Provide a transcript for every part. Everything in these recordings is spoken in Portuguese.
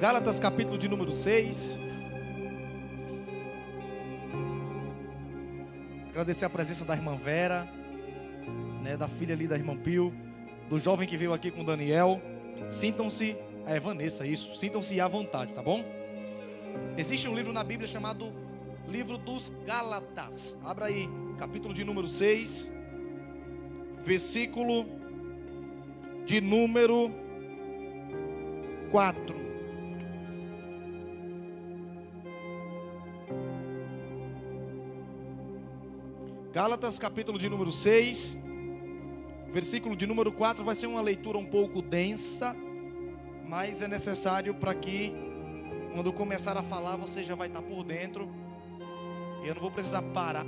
Gálatas capítulo de número 6. Agradecer a presença da irmã Vera, da filha ali da irmã Pio, do jovem que veio aqui com o Daniel. Sintam-se, Vanessa, isso, sintam-se à vontade, tá bom? Existe um livro na Bíblia chamado Livro dos Gálatas. Abra aí, capítulo de número 6, versículo de número 4. Gálatas capítulo de número 6, versículo de número 4. Vai ser uma leitura um pouco densa, mas é necessário para que quando eu começar a falar você já vai estar por dentro. E eu não vou precisar parar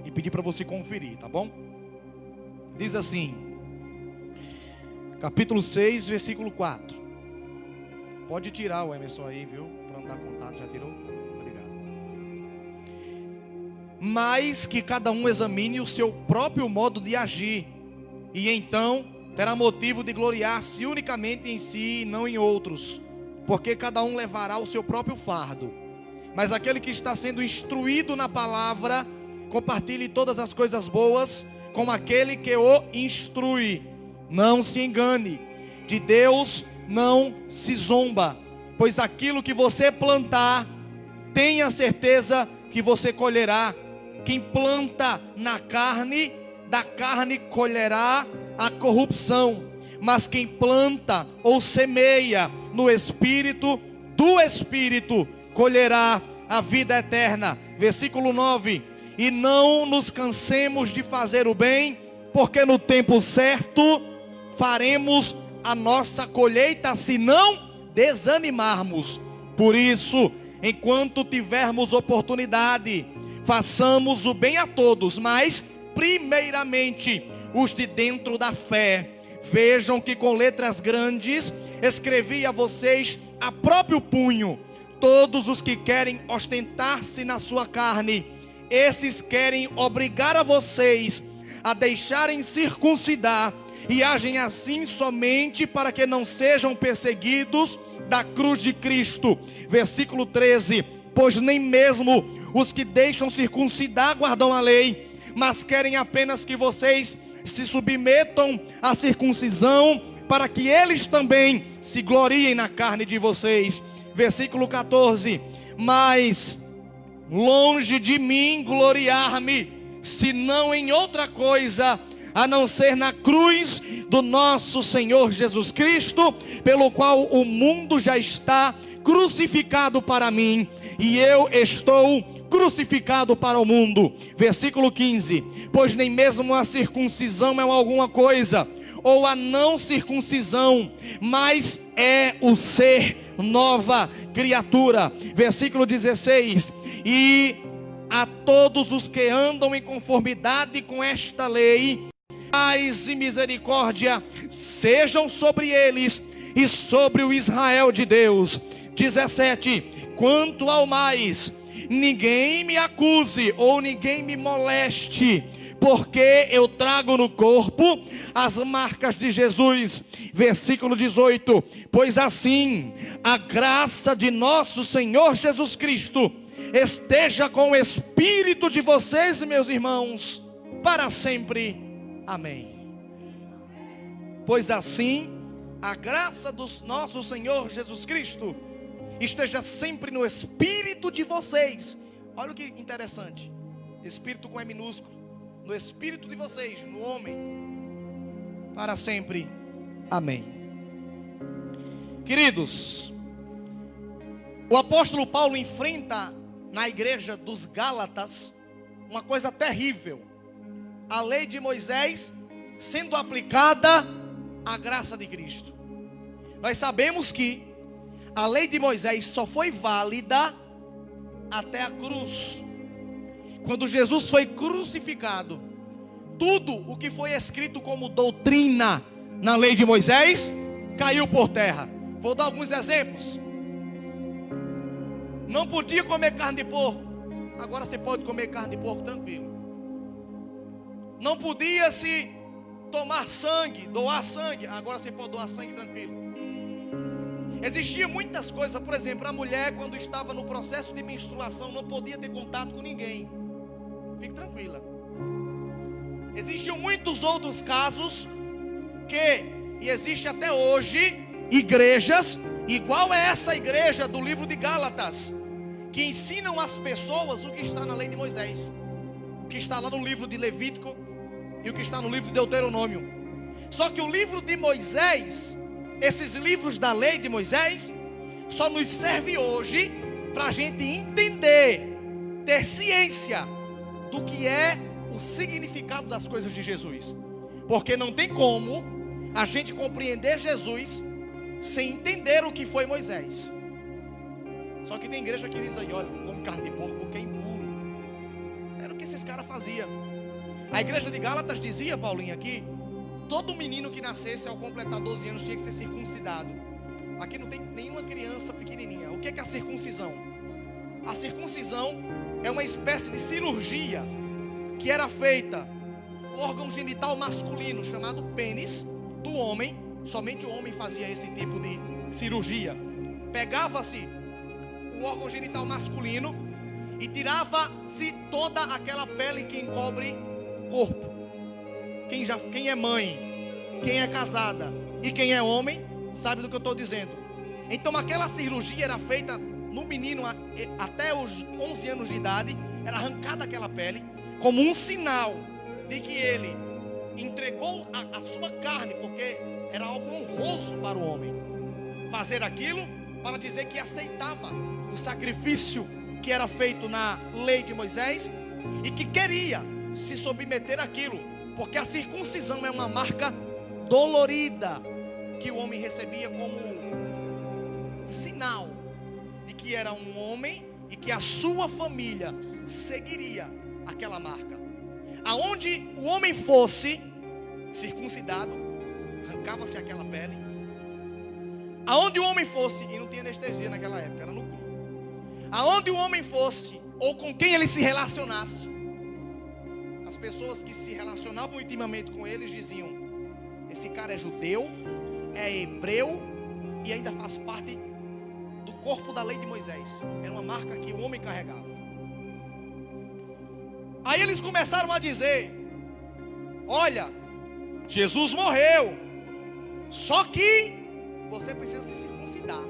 e pedir para você conferir, tá bom? Diz assim, capítulo 6, versículo 4. Pode tirar o Emerson aí, viu? Para não dar contato, já tirou? Obrigado. Mas que cada um examine o seu próprio modo de agir, e então terá motivo de gloriar-se unicamente em si e não em outros, porque cada um levará o seu próprio fardo. Mas aquele que está sendo instruído na palavra, compartilhe todas as coisas boas com aquele que o instrui. Não se engane, de Deus não se zomba, pois aquilo que você plantar, tenha certeza que você colherá. Quem planta na carne, da carne colherá a corrupção, mas quem planta ou semeia no Espírito, do Espírito colherá a vida eterna. Versículo 9: e não nos cansemos de fazer o bem, porque no tempo certo faremos a nossa colheita, se não desanimarmos. Por isso, enquanto tivermos oportunidade, façamos o bem a todos, mas primeiramente os de dentro da fé. Vejam que com letras grandes escrevi a vocês a próprio punho: todos os que querem ostentar-se na sua carne, esses querem obrigar a vocês a deixarem circuncidar, e agem assim somente para que não sejam perseguidos da cruz de Cristo. Versículo 13: pois nem mesmo os que deixam circuncidar guardam a lei, mas querem apenas que vocês se submetam à circuncisão, para que eles também se gloriem na carne de vocês. Versículo 14: mas longe de mim gloriar-me, senão em outra coisa, a não ser na cruz do nosso Senhor Jesus Cristo, pelo qual o mundo já está crucificado para mim, e eu estou crucificado para o mundo. Versículo 15: pois nem mesmo a circuncisão é alguma coisa, ou a não circuncisão, mas é o ser nova criatura. Versículo 16: e a todos os que andam em conformidade com esta lei, paz e misericórdia sejam sobre eles e sobre o Israel de Deus. 17: quanto ao mais, ninguém me acuse ou ninguém me moleste, porque eu trago no corpo as marcas de Jesus. Versículo 18: pois assim a graça de nosso Senhor Jesus Cristo esteja com o espírito de vocês, meus irmãos, para sempre. Amém. Pois assim a graça do nosso Senhor Jesus Cristo esteja sempre no espírito de vocês. Olha o que interessante, espírito com E minúsculo, no espírito de vocês, no homem, para sempre. Amém. Queridos, o apóstolo Paulo enfrenta na igreja dos Gálatas uma coisa terrível: a lei de Moisés sendo aplicada à graça de Cristo. Nós sabemos que a lei de Moisés só foi válida até a cruz. Quando Jesus foi crucificado, tudo o que foi escrito como doutrina na lei de Moisés caiu por terra. Vou dar alguns exemplos. Não podia comer carne de porco, agora você pode comer carne de porco tranquilo. Não podia se tomar sangue, doar sangue, agora você pode doar sangue tranquilo. Existiam muitas coisas, por exemplo, a mulher quando estava no processo de menstruação não podia ter contato com ninguém. Fique tranquila. Existiam muitos outros casos e existe até hoje igrejas, igual a essa igreja do livro de Gálatas, que ensinam às pessoas o que está na lei de Moisés, o que está lá no livro de Levítico e o que está no livro de Deuteronômio. Só que o livro de Moisés, esses livros da lei de Moisés, só nos serve hoje para a gente entender, ter ciência do que é o significado das coisas de Jesus. Porque não tem como a gente compreender Jesus sem entender o que foi Moisés. Só que tem igreja que diz aí, olha, não come carne de porco porque é impuro. Era o que esses caras faziam. A igreja de Gálatas dizia, Paulinho, aqui, todo menino que nascesse ao completar 12 anos tinha que ser circuncidado. Aqui não tem nenhuma criança pequenininha. O que é a circuncisão? A circuncisão é uma espécie de cirurgia que era feita no órgão genital masculino chamado pênis do homem. Somente o homem fazia esse tipo de cirurgia. Pegava-se o órgão genital masculino e tirava-se toda aquela pele que encobre o corpo. Quem é mãe, quem é casada e quem é homem, sabe do que eu estou dizendo. Então aquela cirurgia era feita no menino até os 11 anos de idade. Era arrancada aquela pele como um sinal de que ele entregou a sua carne, porque era algo honroso para o homem fazer aquilo, para dizer que aceitava o sacrifício que era feito na lei de Moisés e que queria se submeter àquilo, porque a circuncisão é uma marca dolorida que o homem recebia como sinal de que era um homem e que a sua família seguiria aquela marca. Aonde o homem fosse circuncidado, arrancava-se aquela pele. Aonde o homem fosse, e não tinha anestesia naquela época, era no cru. Aonde o homem fosse, ou com quem ele se relacionasse, as pessoas que se relacionavam intimamente com eles diziam: esse cara é judeu, é hebreu e ainda faz parte do corpo da lei de Moisés. Era uma marca que o homem carregava. Aí eles começaram a dizer: olha, Jesus morreu, só que você precisa se circuncidar.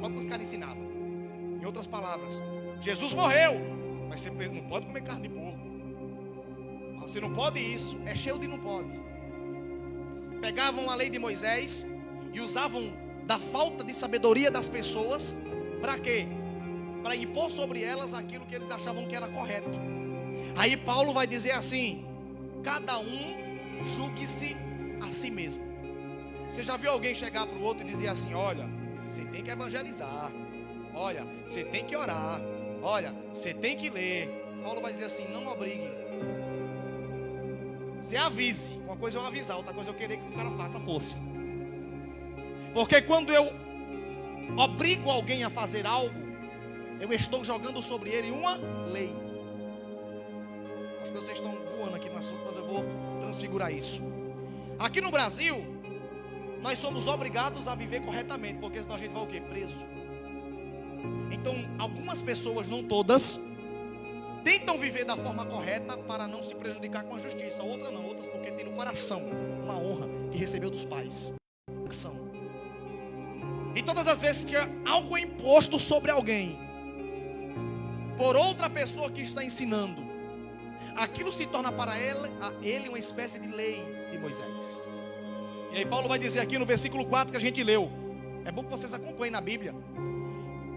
Olha o que os caras ensinavam. Em outras palavras, Jesus morreu, mas você não pode comer carne de porco. Você não pode isso, é cheio de não pode. Pegavam a lei de Moisés e usavam da falta de sabedoria das pessoas. Para quê? Para impor sobre elas aquilo que eles achavam que era correto. Aí Paulo vai dizer assim: cada um julgue-se a si mesmo. Você já viu alguém chegar para o outro e dizer assim: olha, você tem que evangelizar, olha, você tem que orar, olha, você tem que ler. Paulo vai dizer assim: não obrigue. Você avise. Uma coisa é eu avisar, outra coisa é eu querer que o cara faça força. Porque quando eu obrigo alguém a fazer algo, eu estou jogando sobre ele uma lei. Acho que vocês estão voando aqui no assunto, mas eu vou transfigurar isso. Aqui no Brasil, nós somos obrigados a viver corretamente, porque senão a gente vai o quê? Preso. Então, algumas pessoas, não todas, tentam viver da forma correta para não se prejudicar com a justiça. Outras não, outras porque tem no coração uma honra que recebeu dos pais. E todas as vezes que algo é imposto sobre alguém por outra pessoa que está ensinando, aquilo se torna para ele uma espécie de lei de Moisés. E aí Paulo vai dizer aqui no versículo 4 que a gente leu. É bom que vocês acompanhem na Bíblia.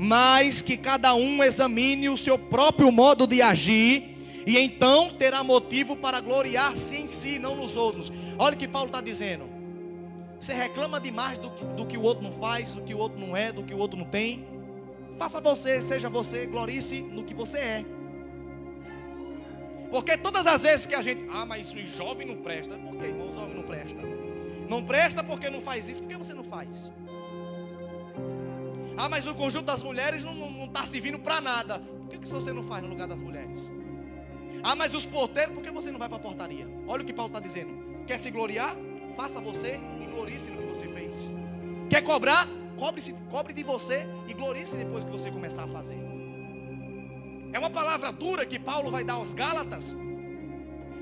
Mas que cada um examine o seu próprio modo de agir, e então terá motivo para gloriar-se em si, não nos outros. Olha o que Paulo está dizendo. Você reclama demais do que o outro não faz, do que o outro não é, do que o outro não tem. Faça você, seja você, glorie-se no que você é. Porque todas as vezes que a gente... mas o jovem não presta. Por que, irmão, o jovem não presta? Não presta porque não faz isso. Por que você não faz? Mas o conjunto das mulheres não está servindo para nada. Por que você não faz no lugar das mulheres? Mas os porteiros, por que você não vai para a portaria? Olha o que Paulo está dizendo. Quer se gloriar? Faça você e glorie-se no que você fez. Quer cobrar? cobre de você e glorie-se depois que você começar a fazer. É uma palavra dura que Paulo vai dar aos Gálatas,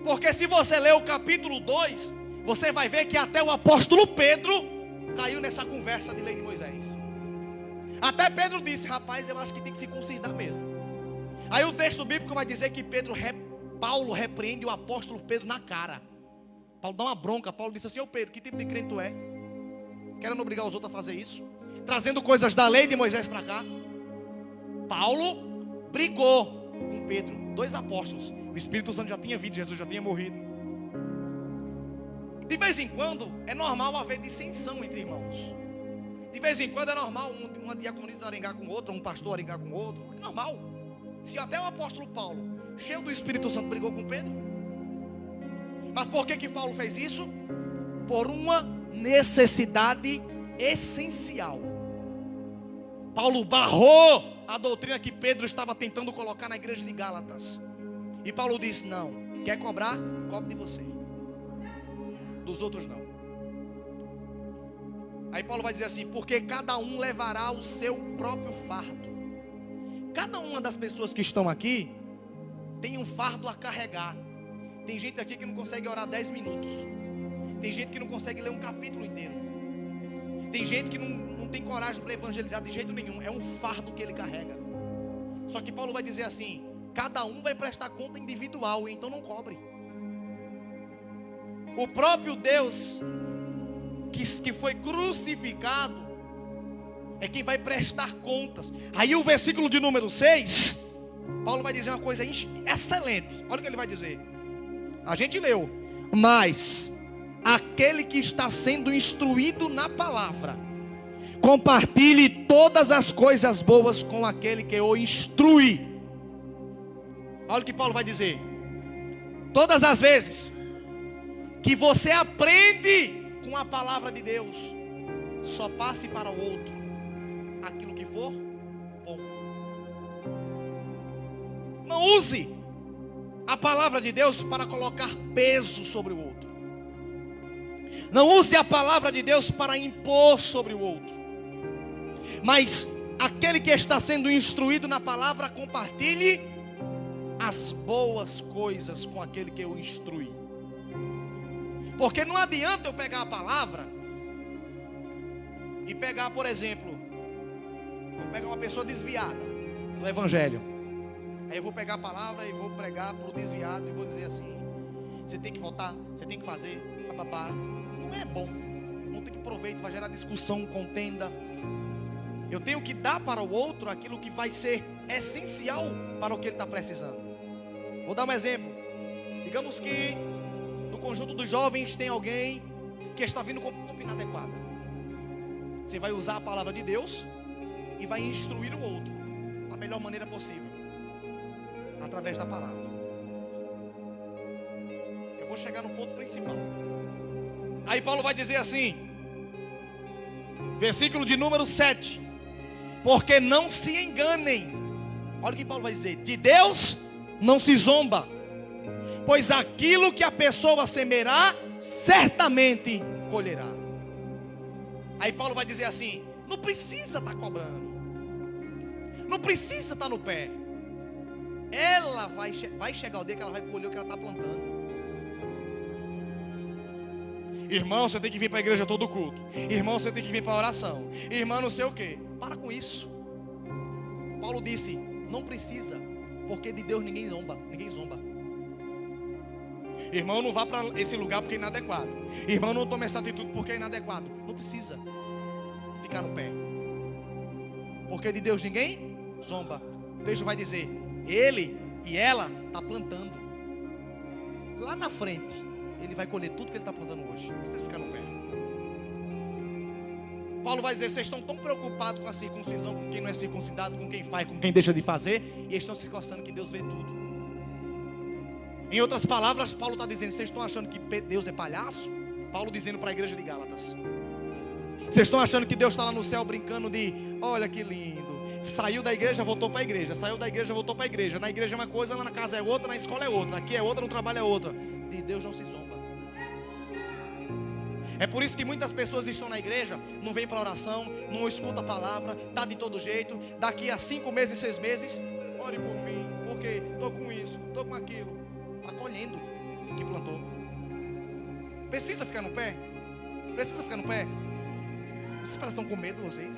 porque se você ler o capítulo 2, você vai ver que até o apóstolo Pedro caiu nessa conversa de lei de Moisés. Até Pedro disse: rapaz, eu acho que tem que se considerar mesmo. Aí o texto bíblico vai dizer que Paulo repreende o apóstolo Pedro na cara. Paulo dá uma bronca. Paulo disse assim: ô Pedro, que tipo de crente tu é? Querendo obrigar os outros a fazer isso, trazendo coisas da lei de Moisés para cá. Paulo brigou com Pedro, 2 apóstolos. O Espírito Santo já tinha vindo, Jesus já tinha morrido. De vez em quando é normal haver dissensão entre irmãos. De vez em quando é normal uma diaconisa arengar com outra, um pastor arengar com outro. É normal. Se até o apóstolo Paulo, cheio do Espírito Santo, brigou com Pedro. Mas por que Paulo fez isso? Por uma necessidade essencial. Paulo barrou a doutrina que Pedro estava tentando colocar na igreja de Gálatas. E Paulo disse: não, quer cobrar? Cobre de você, dos outros não. Aí Paulo vai dizer assim: porque cada um levará o seu próprio fardo. Cada uma das pessoas que estão aqui tem um fardo a carregar. Tem gente aqui que não consegue orar 10 minutos. Tem gente que não consegue ler um capítulo inteiro. Tem gente que não tem coragem para evangelizar de jeito nenhum. É um fardo que ele carrega. Só que Paulo vai dizer assim: cada um vai prestar conta individual, então não cobre. O próprio Deus que foi crucificado é quem vai prestar contas. Aí o versículo de número 6, Paulo vai dizer uma coisa excelente. Olha o que ele vai dizer. A gente leu: mas aquele que está sendo instruído na palavra, compartilhe todas as coisas boas com aquele que o instrui. Olha o que Paulo vai dizer: todas as vezes que você aprende com a palavra de Deus, só passe para o outro aquilo que for bom. Não use a palavra de Deus para colocar peso sobre o outro. Não use a palavra de Deus para impor sobre o outro. Mas aquele que está sendo instruído na palavra, compartilhe as boas coisas com aquele que o instrui. Porque não adianta eu pegar a palavra e pegar, por exemplo, vou pegar uma pessoa desviada do evangelho. Aí eu vou pegar a palavra e vou pregar para o desviado e vou dizer assim: você tem que votar, você tem que fazer, papapá. Não é bom, não tem que proveito, vai gerar discussão, contenda. Eu tenho que dar para o outro aquilo que vai ser essencial para o que ele está precisando. Vou dar um exemplo. Digamos que no conjunto dos jovens tem alguém que está vindo com uma roupa inadequada. Você vai usar a palavra de Deus e vai instruir o outro da melhor maneira possível, através da palavra. Eu vou chegar no ponto principal. Aí Paulo vai dizer assim, versículo de número 7: porque não se enganem. Olha o que Paulo vai dizer: de Deus não se zomba, pois aquilo que a pessoa semear, certamente colherá. Aí Paulo vai dizer assim: não precisa estar cobrando, não precisa estar no pé. Ela vai chegar o dia que ela vai colher o que ela está plantando. Irmão, você tem que vir para a igreja todo culto. Irmão, você tem que vir para a oração. Irmão, não sei o que. Para com isso. Paulo disse: não precisa, porque de Deus ninguém zomba. Irmão, não vá para esse lugar porque é inadequado. Irmão, não tome essa atitude porque é inadequado. Não precisa ficar no pé, porque de Deus ninguém zomba. O texto vai dizer: ele e ela está plantando. Lá na frente ele vai colher tudo que ele está plantando hoje. Vocês ficam no pé. Paulo vai dizer: vocês estão tão preocupados com a circuncisão, com quem não é circuncidado, com quem faz, com quem deixa de fazer, e estão se coçando que Deus vê tudo. Em outras palavras, Paulo está dizendo: vocês estão achando que Deus é palhaço? Paulo dizendo para a igreja de Gálatas: vocês estão achando que Deus está lá no céu brincando de, olha que lindo, saiu da igreja, voltou para a igreja, saiu da igreja, voltou para a igreja. Na igreja é uma coisa, lá na casa é outra, na escola é outra, aqui é outra, no trabalho é outra. De Deus não se zomba. É por isso que muitas pessoas estão na igreja, não vêm para oração, não escuta a palavra, está de todo jeito. Daqui a 5 meses, 6 meses, ore por mim, porque estou com isso, estou com aquilo. Está colhendo o que plantou. Precisa ficar no pé? Precisa ficar no pé? Vocês parecem que estão com medo, vocês.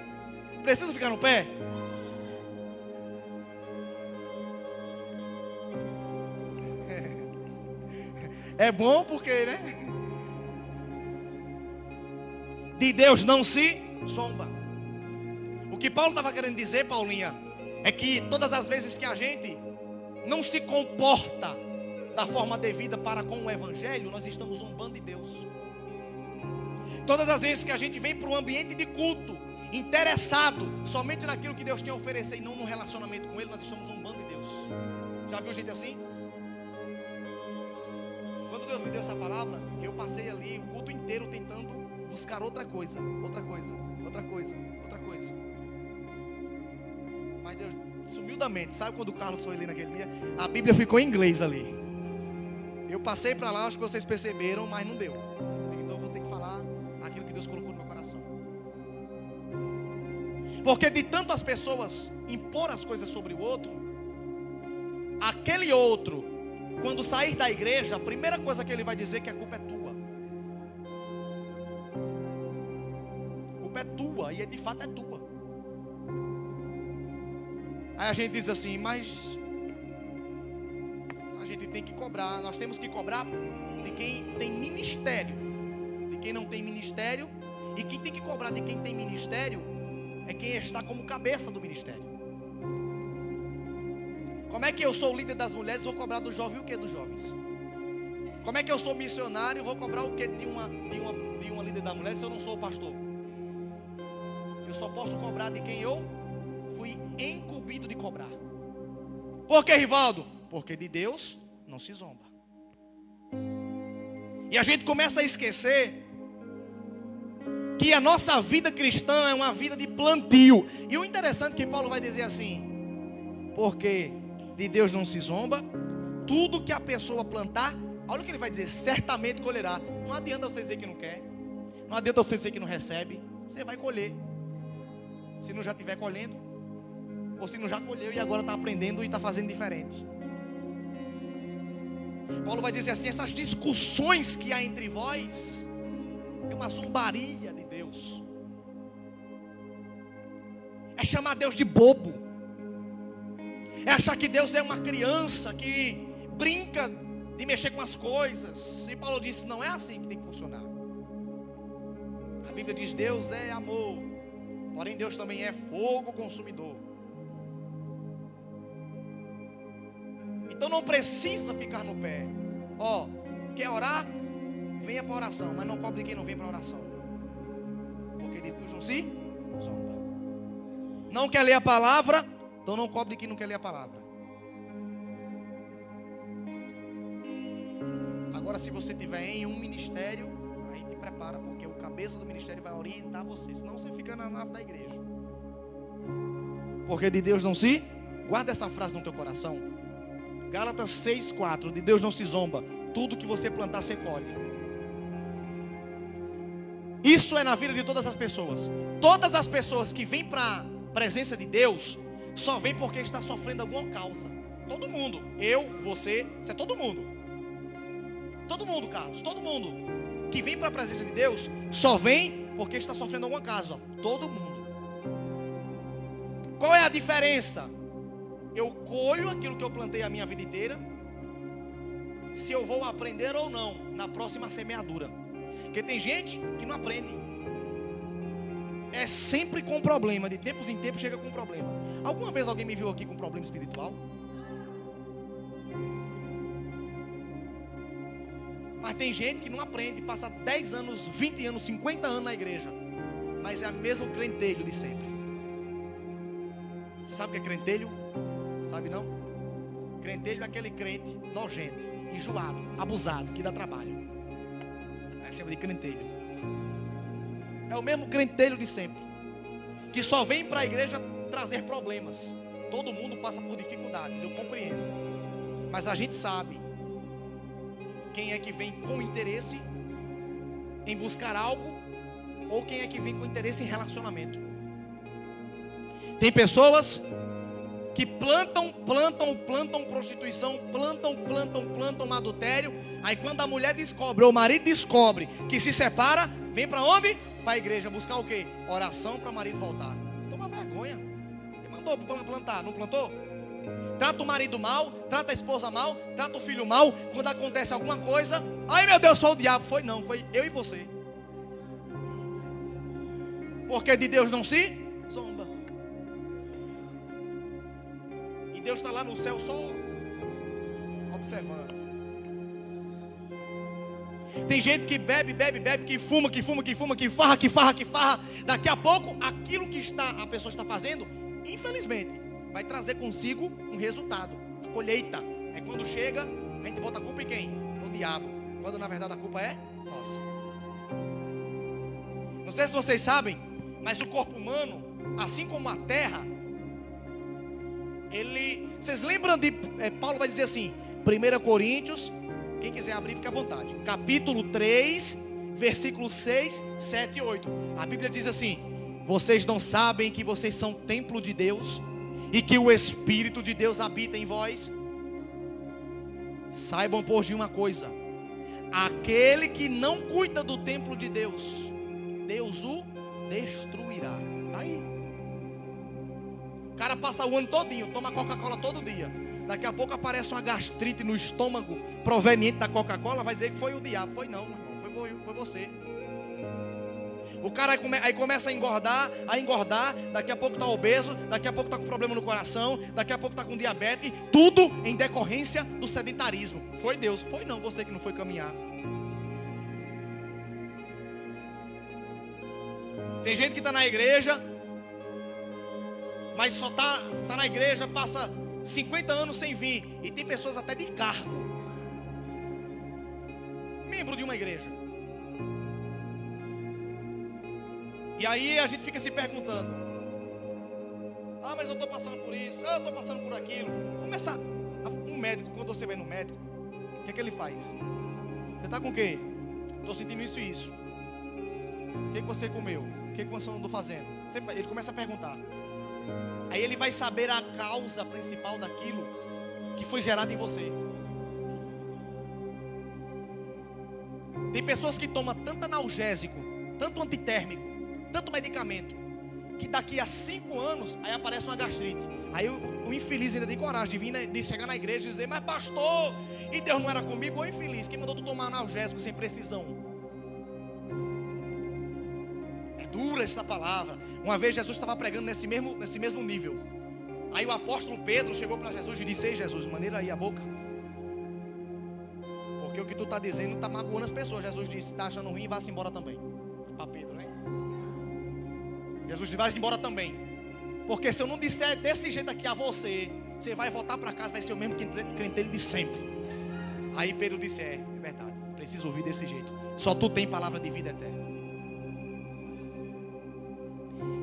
Precisa ficar no pé? É bom porque, né? De Deus não se zomba. O que Paulo estava querendo dizer, Paulinha, é que todas as vezes que a gente não se comporta da forma devida para com o Evangelho, nós estamos zombando de Deus. Todas as vezes que a gente vem para um ambiente de culto, interessado somente naquilo que Deus tem a oferecer e não no relacionamento com Ele, nós estamos zombando de Deus. Já viu gente assim? Quando Deus me deu essa palavra, eu passei ali o culto inteiro tentando buscar outra coisa. Mas Deus, humildemente, sabe quando o Carlos foi ali naquele dia? A Bíblia ficou em inglês ali. Eu passei para lá, acho que vocês perceberam, mas não deu. Então eu vou ter que falar aquilo que Deus colocou no meu coração. Porque de tanto as pessoas impor as coisas sobre o outro, aquele outro, quando sair da igreja, a primeira coisa que ele vai dizer é que a culpa é tua. A culpa é tua, e de fato é tua. Aí a gente diz assim, mas a gente tem que cobrar, nós temos que cobrar de quem tem ministério, de quem não tem ministério, e quem tem que cobrar de quem tem ministério é quem está como cabeça do ministério. Como é que eu sou o líder das mulheres, vou cobrar do jovem o que dos jovens? Como é que eu sou missionário, vou cobrar o que de uma líder das mulheres se eu não sou o pastor? Eu só posso cobrar de quem eu fui incumbido de cobrar. Por que, Rivaldo? Porque de Deus não se zomba. E a gente começa a esquecer que a nossa vida cristã é uma vida de plantio. E o interessante é que Paulo vai dizer assim, porque de Deus não se zomba, tudo que a pessoa plantar, olha o que ele vai dizer, certamente colherá. Não adianta você dizer que não quer, não adianta você dizer que não recebe, você vai colher. Se não já estiver colhendo, ou se não já colheu e agora está aprendendo e está fazendo diferente. Paulo vai dizer assim, essas discussões que há entre vós, é uma zombaria de Deus. É chamar Deus de bobo. É achar que Deus é uma criança que brinca de mexer com as coisas. E Paulo disse, não é assim que tem que funcionar. A Bíblia diz, Deus é amor, porém Deus também é fogo consumidor. Então não precisa ficar no pé. Ó, quer orar? Venha para a oração, mas não cobre quem não vem para a oração. Porque de Deus não se zomba. Não quer ler a palavra? Então não cobre quem não quer ler a palavra. Agora se você estiver em um ministério, aí te prepara, porque o cabeça do ministério vai orientar você. Senão você fica na nave da igreja. Porque de Deus não se... Guarda essa frase no teu coração. Gálatas 6:4, de Deus não se zomba, tudo que você plantar você colhe. Isso é na vida de todas as pessoas. Todas as pessoas que vêm para a presença de Deus, só vêm porque está sofrendo alguma causa. Todo mundo, eu, você, isso é todo mundo. Todo mundo, Carlos, todo mundo que vem para a presença de Deus, só vem porque está sofrendo alguma causa. Todo mundo. Qual é a diferença? Eu colho aquilo que eu plantei a minha vida inteira, se eu vou aprender ou não na próxima semeadura. Porque tem gente que não aprende, é sempre com problema, de tempos em tempos chega com problema. Alguma vez alguém me viu aqui com problema espiritual? Mas tem gente que não aprende, passa 10 anos, 20 anos, 50 anos na igreja, mas é o mesmo crentelho de sempre. Você sabe o que é crentelho? Sabe não? Crentelho é aquele crente nojento, enjoado, abusado, que dá trabalho. Aí chama de crentelho. É o mesmo crentelho de sempre, que só vem para a igreja trazer problemas. Todo mundo passa por dificuldades, eu compreendo. Mas a gente sabe quem é que vem com interesse em buscar algo, ou quem é que vem com interesse em relacionamento. Tem pessoas que plantam prostituição, plantam adultério. Aí quando a mulher descobre, ou o marido descobre que se separa, vem para onde? Para a igreja buscar o quê? Oração para o marido voltar. Toma vergonha. Ele mandou plantar, não plantou? Trata o marido mal, trata a esposa mal, trata o filho mal. Quando acontece alguma coisa, ai meu Deus, foi o diabo. Foi não, foi eu e você. Porque de Deus não se zomba. E Deus está lá no céu só observando. Tem gente que bebe, que fuma, que farra. Daqui a pouco, aquilo que a pessoa está fazendo, infelizmente, vai trazer consigo um resultado, a colheita. É quando chega, a gente bota a culpa em quem? No diabo. Quando na verdade a culpa é nossa. Não sei se vocês sabem, mas o corpo humano, assim como a terra, vocês lembram de Paulo vai dizer assim, 1 Coríntios, quem quiser abrir, fica à vontade, capítulo 3, versículos 6, 7 e 8. A Bíblia diz assim: vocês não sabem que vocês são templo de Deus e que o Espírito de Deus habita em vós? Saibam, pois, de uma coisa: aquele que não cuida do templo de Deus, Deus o destruirá. Está aí. O cara passa o ano todinho, toma Coca-Cola todo dia. Daqui a pouco aparece uma gastrite no estômago proveniente da Coca-Cola, vai dizer que foi o diabo. Foi não, meu irmão, foi você. O cara aí começa a engordar, daqui a pouco está obeso, daqui a pouco está com problema no coração, daqui a pouco está com diabetes, tudo em decorrência do sedentarismo. Foi Deus, foi não, você que não foi caminhar. Tem gente que está na igreja, mas só está na igreja, passa 50 anos sem vir. E tem pessoas até de cargo, membro de uma igreja. E aí a gente fica se perguntando: ah, mas eu estou passando por isso, eu estou passando por aquilo. Começa um médico, quando você vai no médico, o que é que ele faz? Você está com o quê? Estou sentindo isso e isso. O que você comeu? O que você andou fazendo? Ele começa a perguntar. Aí ele vai saber a causa principal daquilo que foi gerado em você. Tem pessoas que tomam tanto analgésico, tanto antitérmico, tanto medicamento, que daqui a 5 anos aí aparece uma gastrite. Aí o infeliz ainda tem coragem de chegar na igreja e dizer: mas pastor, e Deus não era comigo? Ô infeliz, quem mandou tu tomar analgésico sem precisão? É dura essa palavra. Uma vez Jesus estava pregando nesse mesmo nível. Aí o apóstolo Pedro chegou para Jesus e disse: ei Jesus, maneira aí a boca, porque o que tu está dizendo está magoando as pessoas. Jesus disse: está achando ruim, vá-se embora também. Para Pedro, né? Jesus disse: vai-se embora também, porque se eu não disser desse jeito aqui a você, você vai voltar para casa, vai ser o mesmo crentelho de sempre. Aí Pedro disse: é verdade, preciso ouvir desse jeito. Só tu tem palavra de vida eterna.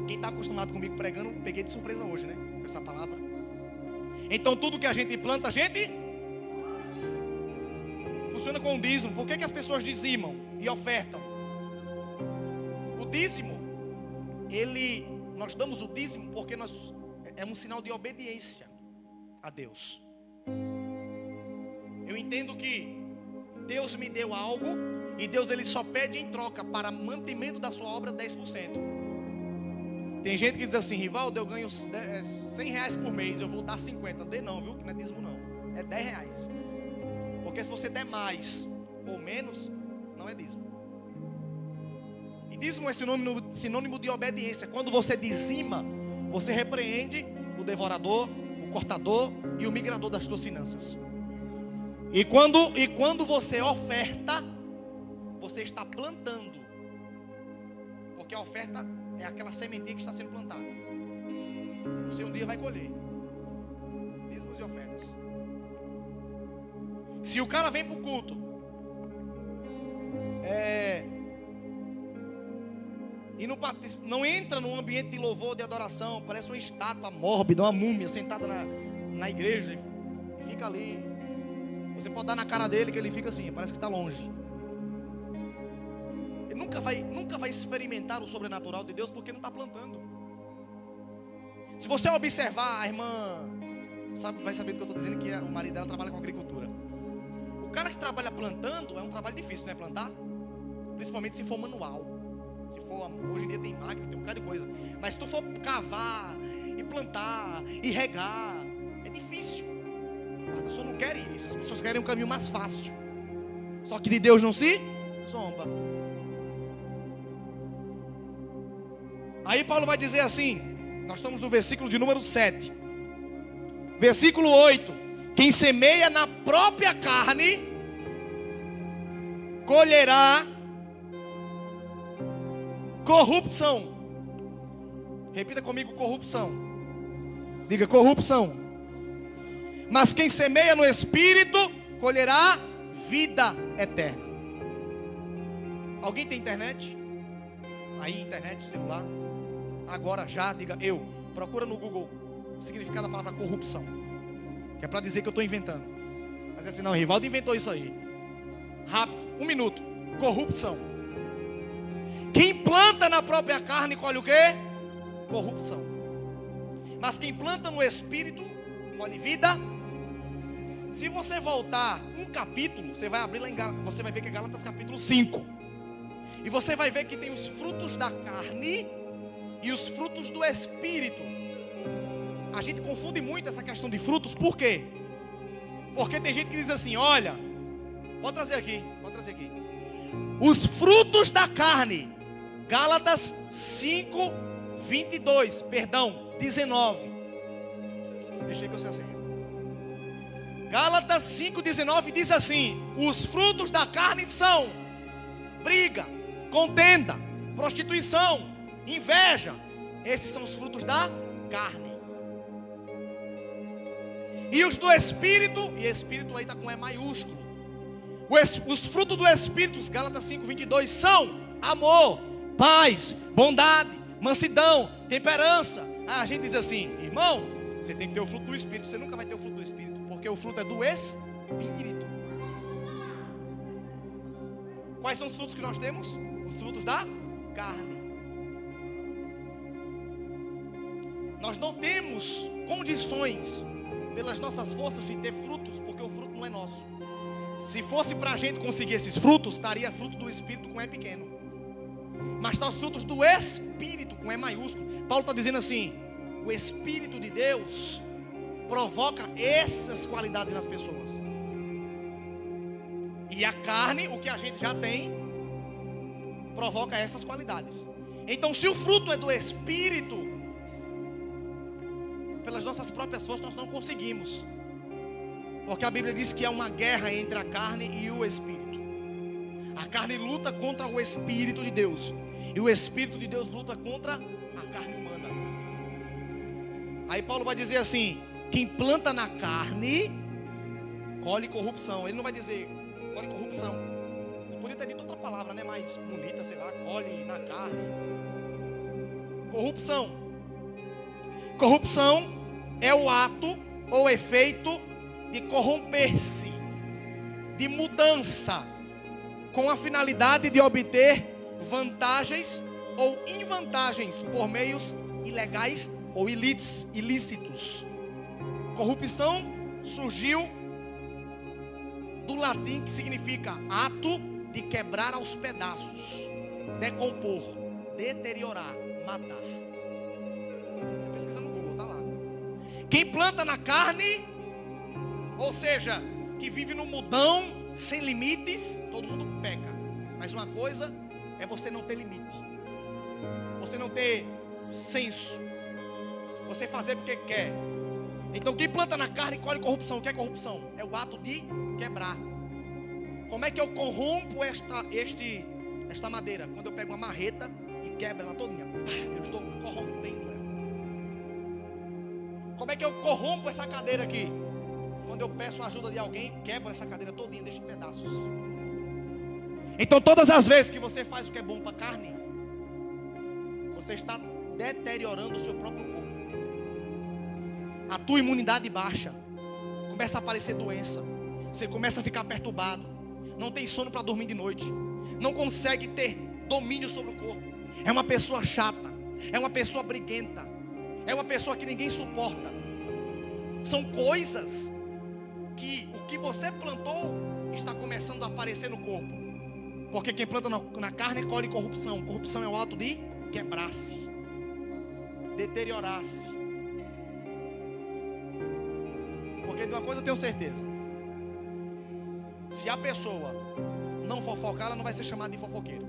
Quem está acostumado comigo pregando, peguei de surpresa hoje, né? Com essa palavra. Então tudo que a gente planta, a gente funciona com o dízimo. Por que as pessoas dizimam e ofertam? O dízimo, nós damos o dízimo porque é um sinal de obediência a Deus. Eu entendo que Deus me deu algo e Deus ele só pede em troca para mantimento da sua obra 10%. Tem gente que diz assim: Rivaldo, eu ganho 100 reais por mês, eu vou dar 50. Dê não, viu? Que não é dízimo não, é 10 reais. Porque se você der mais ou menos, não é dízimo. E dízimo é sinônimo de obediência. Quando você dizima, você repreende o devorador, o cortador e o migrador das suas finanças. E quando você oferta, você está plantando. Porque a oferta é aquela sementinha que está sendo plantada. Você um dia vai colher. Dízimos e ofertas. Se o cara vem para o culto e não entra num ambiente de louvor, de adoração, parece uma estátua mórbida, uma múmia sentada na igreja, e fica ali. Você pode dar na cara dele que ele fica assim, parece que está longe. nunca vai experimentar o sobrenatural de Deus porque não está plantando. Se você observar, a irmã vai saber do que eu estou dizendo, que o marido dela trabalha com agricultura. O cara que trabalha plantando é um trabalho difícil, não é plantar? Principalmente se for manual. Se for, hoje em dia tem máquina, tem um bocado de coisa. Mas se tu for cavar e plantar e regar, é difícil. As pessoas não querem isso, as pessoas querem um caminho mais fácil. Só que de Deus não se zomba. Aí Paulo vai dizer assim, nós estamos no versículo de número 7. Versículo 8. Quem semeia na própria carne, colherá corrupção. Repita comigo, corrupção. Diga, corrupção. Mas quem semeia no Espírito, colherá vida eterna. Alguém tem internet? Aí, internet, celular. Agora já, diga eu. Procura no Google o significado da palavra corrupção, que é para dizer que eu estou inventando. Mas é assim, não, Rivaldo inventou isso aí. Rápido, 1 minuto. Corrupção. Quem planta na própria carne colhe o quê? Corrupção. Mas quem planta no Espírito colhe vida. Se você voltar um capítulo, você vai abrir lá você vai ver que é Gálatas capítulo 5. E você vai ver que tem os frutos da carne e os frutos do Espírito. A gente confunde muito essa questão de frutos, por quê? Porque tem gente que diz assim, olha, pode trazer aqui. Os frutos da carne, Gálatas 5, 22, perdão, 19. Deixei que você assim. Gálatas 5, 19 diz assim, os frutos da carne são briga, contenda, prostituição, inveja. Esses são os frutos da carne. E os do Espírito, e Espírito aí está com E maiúsculo. Os frutos do Espírito, Gálatas 5, 22, são amor, paz, bondade, mansidão, temperança. Aí a gente diz assim, irmão, você tem que ter o fruto do Espírito. Você nunca vai ter o fruto do Espírito, porque o fruto é do Espírito. Quais são os frutos que nós temos? Os frutos da carne. Nós não temos condições pelas nossas forças de ter frutos, porque o fruto não é nosso. Se fosse para a gente conseguir esses frutos, estaria fruto do Espírito com E pequeno. Mas está os frutos do Espírito com E maiúsculo. Paulo está dizendo assim, o Espírito de Deus provoca essas qualidades nas pessoas. E a carne, o que a gente já tem, provoca essas qualidades. Então, se o fruto é do Espírito, pelas nossas próprias forças nós não conseguimos. Porque a Bíblia diz que é uma guerra entre a carne e o Espírito. A carne luta contra o Espírito de Deus, e o Espírito de Deus luta contra a carne humana. Aí Paulo vai dizer assim, quem planta na carne colhe corrupção. Ele não vai dizer colhe corrupção. Eu podia ter dito outra palavra, né, mais bonita, sei lá, colhe na carne. Corrupção. Corrupção é o ato ou efeito de corromper-se, de mudança, com a finalidade de obter vantagens ou invantagens por meios ilegais ou ilícitos. Corrupção surgiu do latim, que significa ato de quebrar aos pedaços, decompor, deteriorar, matar. Você pesquisa no Google, está lá. Quem planta na carne, ou seja, que vive no mundão, sem limites, todo mundo peca. Mas uma coisa é você não ter limite, você não ter senso, você fazer porque quer. Então quem planta na carne colhe corrupção. O que é corrupção? É o ato de quebrar. Como é que eu corrompo esta madeira? Quando eu pego uma marreta e quebro ela todinha, eu estou corrompendo ela. Como é que eu corrompo essa cadeira aqui? Quando eu peço a ajuda de alguém, quebro essa cadeira todinha, deixo em pedaços. Então todas as vezes que você faz o que é bom para a carne, você está deteriorando o seu próprio corpo. A tua imunidade baixa, começa a aparecer doença, você começa a ficar perturbado, não tem sono para dormir de noite, não consegue ter domínio sobre o corpo. É uma pessoa chata, é uma pessoa briguenta, é uma pessoa que ninguém suporta. São coisas que o que você plantou está começando a aparecer no corpo. Porque quem planta na carne colhe corrupção. Corrupção é o ato de quebrar-se, deteriorar-se. Porque de uma coisa eu tenho certeza: se a pessoa não fofocar, ela não vai ser chamada de fofoqueira.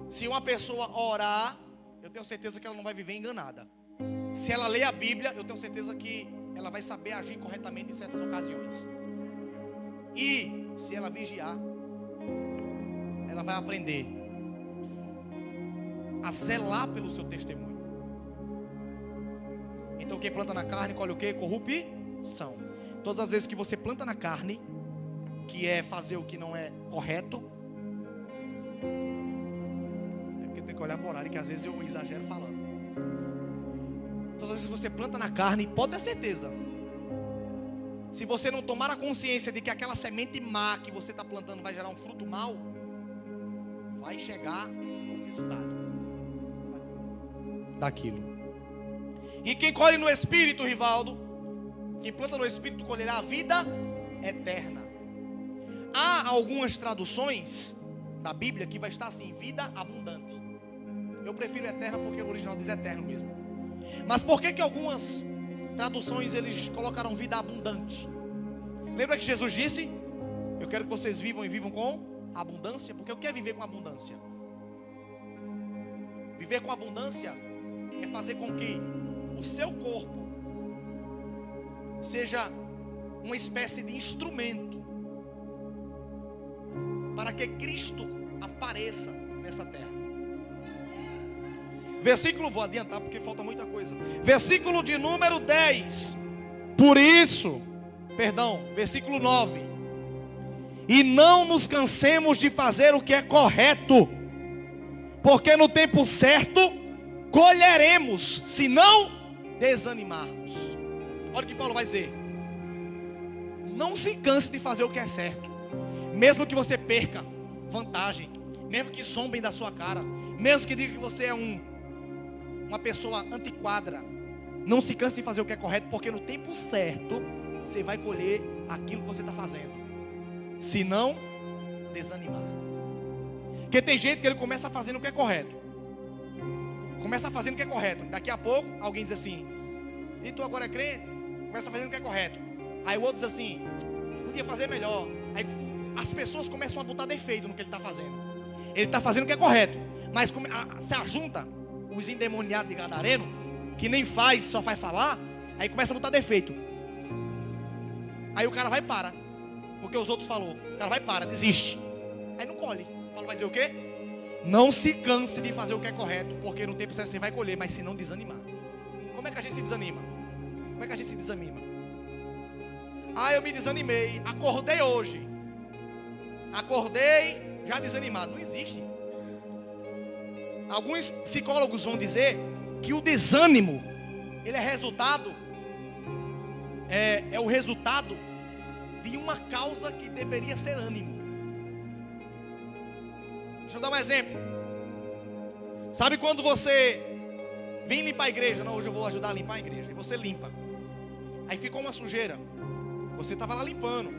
Se uma pessoa orar, eu tenho certeza que ela não vai viver enganada. Se ela ler a Bíblia, eu tenho certeza que ela vai saber agir corretamente em certas ocasiões. E se ela vigiar, ela vai aprender a zelar pelo seu testemunho. Então quem planta na carne colhe o quê? Corrupção. Todas as vezes que você planta na carne, que é fazer o que não é correto, é porque tem que olhar para o horário, que às vezes eu exagero falando. Todas as vezes que você planta na carne, pode ter certeza, se você não tomar a consciência de que aquela semente má que você está plantando vai gerar um fruto mau, vai chegar o resultado daquilo. E quem colhe no Espírito, Rivaldo, quem planta no Espírito colherá a vida eterna. Há algumas traduções da Bíblia que vai estar assim: vida abundante. Eu prefiro eterna porque o original diz eterno mesmo. Mas por que algumas traduções eles colocaram vida abundante? Lembra que Jesus disse: eu quero que vocês vivam e vivam com abundância? Porque o que é viver com abundância? Viver com abundância é fazer com que o seu corpo seja uma espécie de instrumento para que Cristo apareça nessa terra. Versículo, vou adiantar porque falta muita coisa. Versículo de número 10. Versículo 9. E não nos cansemos de fazer o que é correto, porque no tempo certo colheremos, se não desanimarmos. Olha o que Paulo vai dizer: não se canse de fazer o que é certo, mesmo que você perca vantagem, mesmo que zombem da sua cara, mesmo que diga que você é uma pessoa antiquadra. Não se canse de fazer o que é correto, porque no tempo certo você vai colher aquilo que você está fazendo, se não desanimar. Porque tem gente que ele começa fazendo o que é correto, daqui a pouco alguém diz assim: e tu agora é crente? Começa fazendo o que é correto. Aí o outro diz assim: podia fazer melhor. Aí as pessoas começam a botar defeito no que ele está fazendo. Ele está fazendo o que é correto, mas se ajunta os endemoniados de Gadareno, que nem faz, só faz falar. Aí começa a botar defeito. Aí o cara vai e para, porque os outros falou. O cara vai e para, desiste. Aí não colhe. Paulo vai dizer o quê? Não se canse de fazer o que é correto, porque no tempo certo você vai colher, mas se não desanimar. Como é que a gente se desanima? Ah, eu me desanimei, acordei hoje, já desanimado. Não existe. Alguns psicólogos vão dizer que o desânimo, ele é o resultado de uma causa que deveria ser ânimo. Deixa eu dar um exemplo. Sabe quando você vem limpar a igreja? Não, hoje eu vou ajudar a limpar a igreja. E você limpa. Aí ficou uma sujeira. Você estava lá limpando.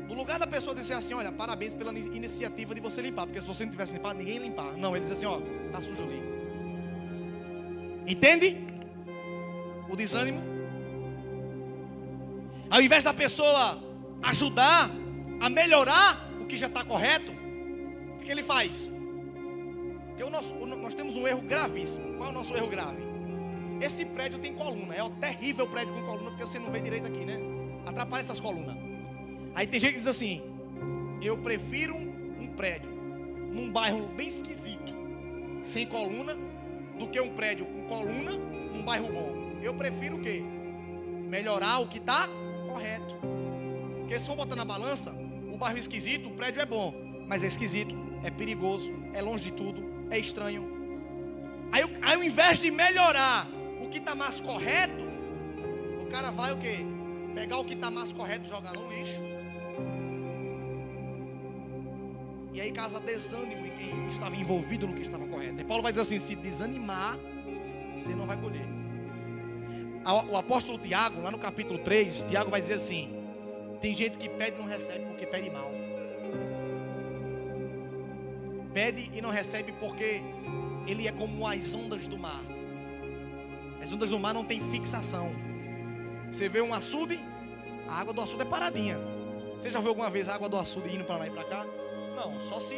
No lugar da pessoa dizer assim: olha, parabéns pela iniciativa de você limpar, porque se você não tivesse limpado, ninguém ia limpar. Não, ele diz assim: ó, tá sujo ali. Entende? O desânimo. Ao invés da pessoa ajudar a melhorar o que já está correto, o que ele faz? Porque nós temos um erro gravíssimo. Qual é o nosso erro grave? Esse prédio tem coluna. É um terrível prédio com coluna, porque você não vê direito aqui, né? Atrapalha essas colunas. Aí tem gente que diz assim: eu prefiro um prédio num bairro bem esquisito, sem coluna, do que um prédio com coluna num bairro bom. Eu prefiro o quê? Melhorar o que está correto. Porque se for botar na balança, o bairro esquisito, o prédio é bom, mas é esquisito, é perigoso, é longe de tudo, é estranho. Aí ao invés de melhorar o que está mais correto, o cara vai o quê? Pegar o que está mais correto e jogar no lixo. E E aí causa desânimo em quem estava envolvido no que estava correto. E Paulo vai dizer assim: se desanimar, você não vai colher. O apóstolo Tiago, lá no capítulo 3, Tiago vai dizer assim: tem gente que pede e não recebe porque pede mal. Pede e não recebe porque ele é como as ondas do mar. As ondas do mar não tem fixação. Você vê um açude, a água do açude é paradinha. Você já viu alguma vez a água do açude indo para lá e para cá? Não, só se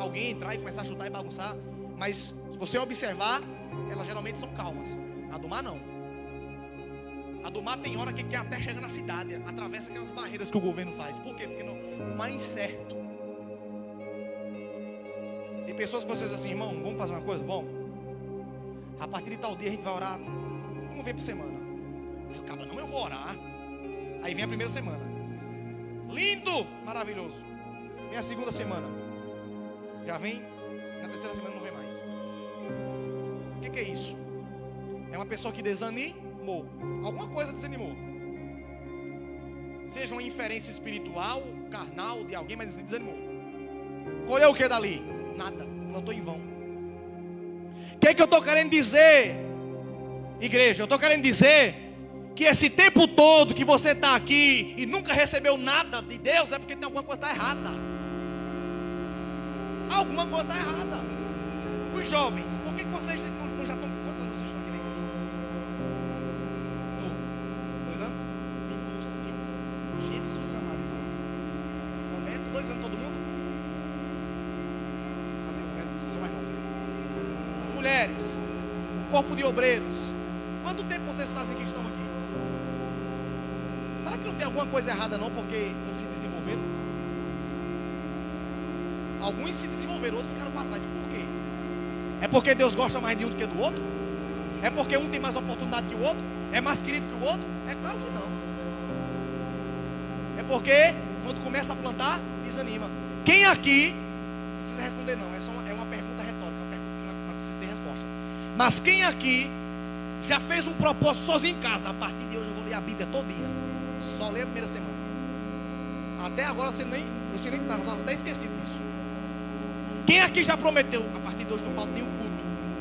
alguém entrar e começar a chutar e bagunçar. Mas se você observar, elas geralmente são calmas. A do mar não. A do mar tem hora que quer até chegar na cidade, atravessa aquelas barreiras que o governo faz. Por quê? Porque o mar é incerto. Tem pessoas que vocês dizem assim: irmão, vamos fazer uma coisa? Vamos. A partir de tal dia a gente vai orar uma vez por semana. Aí o cara: não, eu vou orar. Aí vem a primeira semana. Lindo, maravilhoso. Vem a segunda semana. Já vem. Na terceira semana não vem mais. O que é isso? É uma pessoa que desanimou. Alguma coisa desanimou. Seja uma inferência espiritual, carnal de alguém, mas desanimou. Colheu o que dali? Nada. Plantou em vão. O que eu estou querendo dizer, igreja? Eu estou querendo dizer que esse tempo todo que você está aqui e nunca recebeu nada de Deus é porque tem alguma coisa errada. Alguma coisa está errada. Os jovens, por que vocês não já estão? Quantos anos vocês estão aqui na igreja? 2 anos? Jesus amado. Momento, 2 anos todo mundo? São mais novos. As mulheres, o corpo de obreiros. Quanto tempo vocês fazem que estão aqui? Será que não tem alguma coisa errada não, porque não se desenvolveram? Alguns se desenvolveram, outros ficaram para trás. Por quê? É porque Deus gosta mais de um do que do outro? É porque um tem mais oportunidade que o outro? É mais querido que o outro? É claro que não. É porque quando começa a plantar, desanima. Quem aqui, não precisa responder não, é uma pergunta retórica, uma pergunta que não precisa ter resposta. Mas quem aqui já fez um propósito sozinho em casa? A partir de hoje eu vou ler a Bíblia todinha. Só ler a primeira semana. Até agora você nem estava até esquecido disso. Quem aqui já prometeu? A partir de hoje não falta nenhum culto,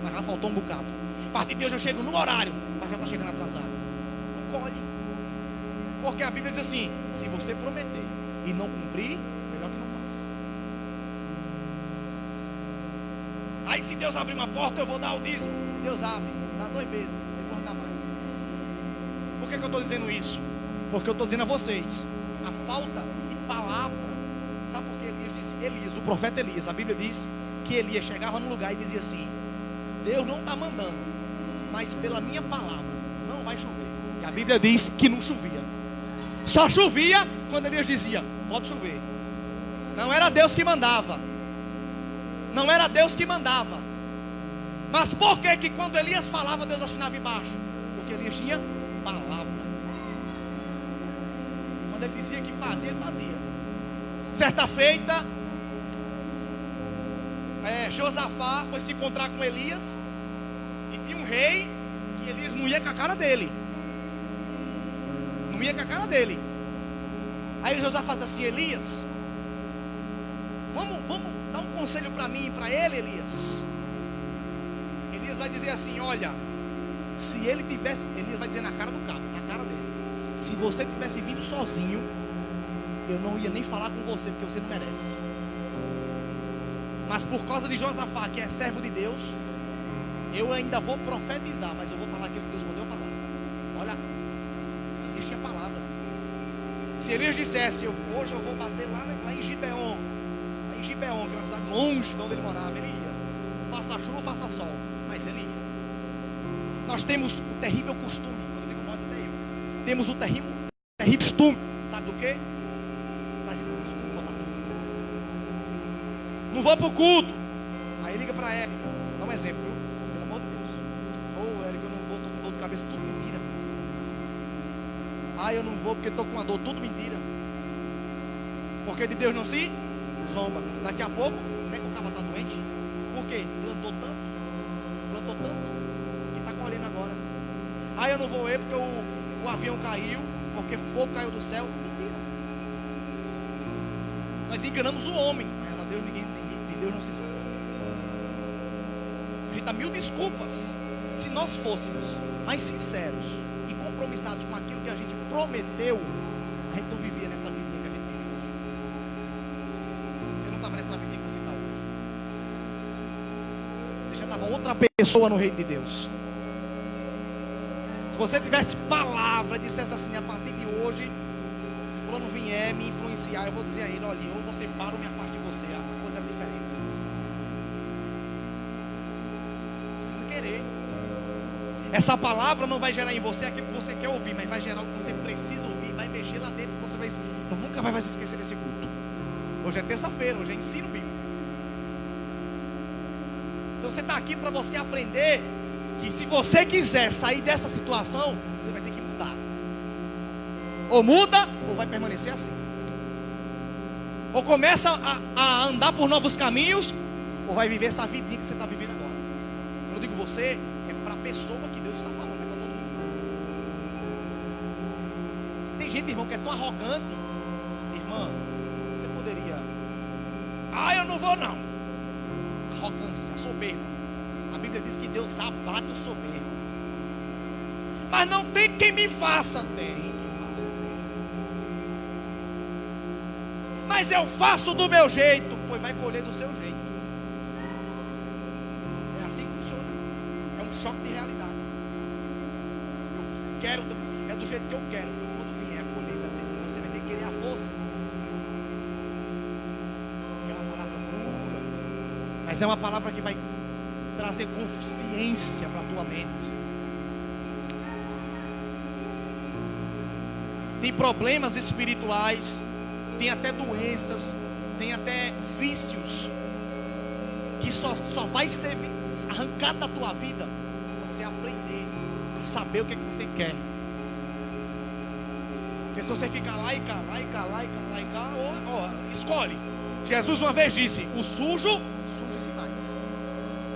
mas já faltou um bocado. A partir de hoje eu chego no horário, mas já está chegando atrasado. Não colhe. Porque a Bíblia diz assim: se você prometer e não cumprir, melhor que não faça. Aí se Deus abrir uma porta, eu vou dar o dízimo. Deus abre, dá 2 meses, depois não dá mais. Por que eu estou dizendo isso? Porque eu estou dizendo a vocês, a falta de palavra. Sabe por que Elias disse? Elias, o profeta Elias, a Bíblia diz que Elias chegava num lugar e dizia assim: Deus não está mandando, mas pela minha palavra não vai chover. E a Bíblia diz que não chovia. Só chovia quando Elias dizia: pode chover. Não era Deus que mandava. Não era Deus que mandava. Mas por que que quando Elias falava, Deus assinava embaixo? Porque Elias tinha palavra. Quando ele dizia que fazia, ele fazia. Certa feita, Josafá foi se encontrar com Elias. E tinha um rei que Elias não ia com a cara dele. Não ia com a cara dele. Aí Josafá faz assim: Elias, vamos dar um conselho para mim e para ele, Elias. Elias vai dizer assim: olha, se ele tivesse, Elias vai dizer na cara do cabo, na cara dele: se você tivesse vindo sozinho, eu não ia nem falar com você, porque você não merece. Mas por causa de Josafá, que é servo de Deus, eu ainda vou profetizar, mas eu vou falar aquilo que Deus mandou eu falar. Olha, Elias tinha palavra. Se Elias dissesse: hoje eu vou bater lá em Gibeon, que é uma cidade longe de onde ele morava, ele ia. Faça chuva, faça sol, mas ele ia. Nós temos o terrível costume, quando eu digo nós, até eu, temos o terrível costume, sabe do quê? Desculpa, não vou para o culto. Aí liga para Érica, dá um exemplo, viu? Pelo amor de Deus. Érica, eu não vou, estou com dor de cabeça, tudo mentira. Eu não vou porque estou com uma dor, tudo mentira. Porque de Deus não se zomba. Daqui a pouco, como é que o cara está doente? Por quê? Plantou tanto, que está colhendo agora. Eu não vou porque o avião caiu, porque fogo caiu do céu. Mentira. Nós enganamos o homem. Deus, de Deus não se zomba. A gente dá mil desculpas. Se nós fôssemos mais sinceros e compromissados com aquilo que a gente prometeu, a gente não vivia nessa vidinha que a gente vive hoje. Você não estava nessa vidinha que você está hoje. Você já estava outra pessoa no reino de Deus. Se você tivesse palavra e dissesse assim, a partir de hoje, se fulano vier me influenciar, eu vou dizer a ele, olha, ou você para ou me afaste de você. A coisa era diferente. Precisa querer. Essa palavra não vai gerar em você aquilo que você quer ouvir, mas vai gerar o que você precisa ouvir, vai mexer lá dentro, você vai, nunca vai se esquecer desse culto. Hoje é terça-feira, hoje é ensino bíblico. Então você está aqui para você aprender que se você quiser sair dessa situação, você vai ter que mudar. Ou muda, ou vai permanecer assim. Ou começa a andar por novos caminhos, ou vai viver essa vidinha que você está vivendo agora. Quando eu digo você, é para a pessoa que Deus está falando, é para todo mundo. Tem gente, irmão, que é tão arrogante. Irmã, você poderia... eu não vou não. Arrogância, soberba. A Bíblia diz que Deus abate o soberbo. Mas não tem quem me faça. Tem quem faça. Mas eu faço do meu jeito. Pois vai colher do seu jeito. É assim que funciona. É um choque de realidade. Eu quero, é do jeito que eu quero. Quando vier a colheita, você vai ter que querer a força. É uma palavra dura, mas é uma palavra que vai trazer consciência para a tua mente. Tem problemas espirituais, tem até doenças, tem até vícios que só vai ser arrancado da tua vida você aprender a saber o que é que você quer. Porque se você ficar lá e cá, lá e cá, lá e cá, lá e cá, escolhe. Jesus uma vez disse: o sujo, suje-se mais.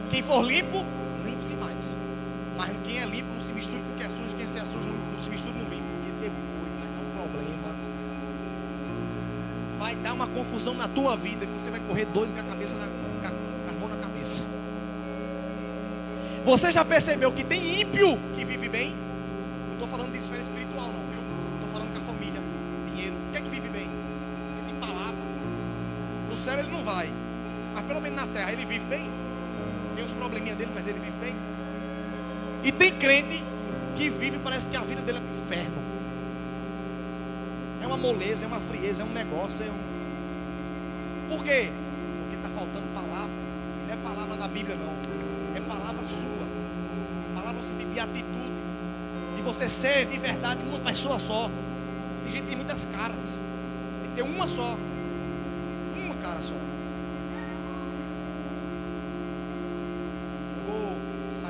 Quem for limpo, limpe-se mais. Mas quem é limpo não se misture com o que é sujo. Quem é sujo não se misture no limpo. Porque depois vai dar um problema. Vai dar uma confusão na tua vida, que você vai correr doido com a cabeça, com a mão na cabeça. Você já percebeu que tem ímpio que vive bem? Não estou falando de esfera espiritual não, viu? Estou falando com a família, dinheiro. O que é que vive bem? Ele tem palavra. No céu ele não vai, mas pelo menos na terra ele vive bem. Tem os probleminhas dele, mas ele vive bem. E tem crente que vive, parece que a vida dele é um inferno. É uma moleza, é uma frieza, é um negócio, Por quê? Porque está faltando palavra. Não é palavra da Bíblia não. É palavra sua. Palavra no sentido de atitude. De você ser de verdade uma pessoa só. Tem gente que tem muitas caras. Tem que ter uma só. Uma cara só.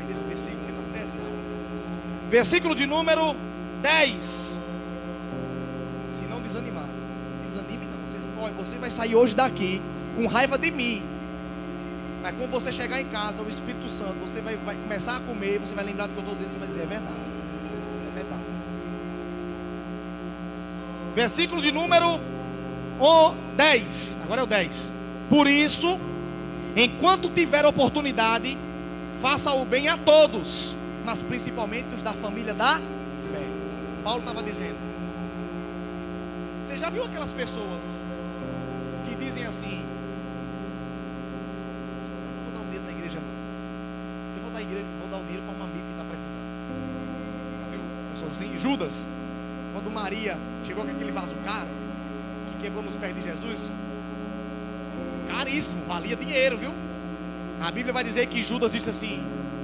Desse versículo que está pesado. Versículo de número 10. Se não desanimar, desanime não. Você vai sair hoje daqui com raiva de mim. Mas quando você chegar em casa, o Espírito Santo, você vai começar a comer, você vai lembrar do que eu estou dizendo, você vai dizer, é verdade. É verdade. Versículo de número 10. Agora é o 10. Por isso, enquanto tiver oportunidade, faça o bem a todos, mas principalmente os da família da fé. Paulo estava dizendo. Você já viu aquelas pessoas que dizem assim: eu não vou dar um dinheiro na igreja não. Eu vou dar um dinheiro para um amigo que está precisando. Já viu? Pessoas assim, Judas, quando Maria chegou com aquele vaso caro, que quebrou nos pés de Jesus, caríssimo, valia dinheiro, viu? A Bíblia vai dizer que Judas disse assim: